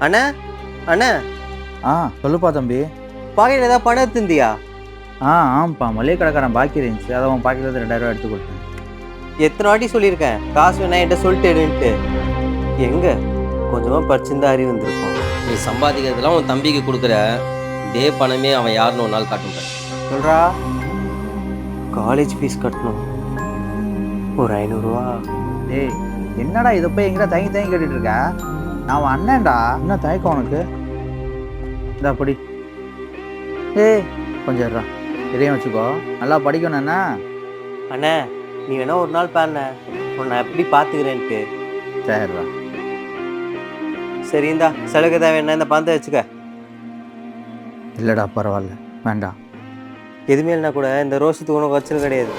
அண்ணா அண்ணா சொல்லுப்பா தம்பி. பாக்கெட்டில் ஏதாவது பணம் எடுத்துருந்தியா? ஆமாப்பா, மளிகை கடைக்காரன் பாக்கி இருந்துச்சு, அதை உன் பாக்கெட்டில் 2000 ரூபா எடுத்து கொடுத்தேன். எத்தனை வாட்டி சொல்லியிருக்கேன் காசு வேணா என்கிட்ட சொல்லிட்டு எடுன்ட்டு. எங்க கொஞ்சமாக படிச்சிருந்தா அறிவு வந்திருக்கும். நீ சம்பாதிக்கிறதுலாம் உன் தம்பிக்கு கொடுக்குற, இதே பணமே அவன் யாருன்னு ஒரு நாள் காட்டுங்க. சொல்கிறா. காலேஜ் ஃபீஸ் கட்டணும், ஒரு 500 ரூபா. டேய், என்னடா இதை போய் எங்கிட்ட தயங்கி கேட்டுட்டு இருக்க? நான் அவன் அண்ணன்டா, என்ன தயக்கம் உனக்கு? இந்த படி. கொஞ்சம் இருடா, இதையும் வச்சுக்கோ, நல்லா படிக்கணும். என்ன அண்ணே, நீ வேணா ஒரு நாள் பாருண்ண, உன்னை எப்படி பார்த்துக்கிறேன்ட்டு. சரிடா. சரி, இந்தா செலவுக்கு தேவை என்ன, இந்த பணத்தை வச்சுக்க. இல்லைடா, பரவாயில்ல, வேண்டாம். எதுவுமே இல்லைனா கூட இந்த ரோஷத்துக்கு உனக்கு வச்சல் கிடையாது.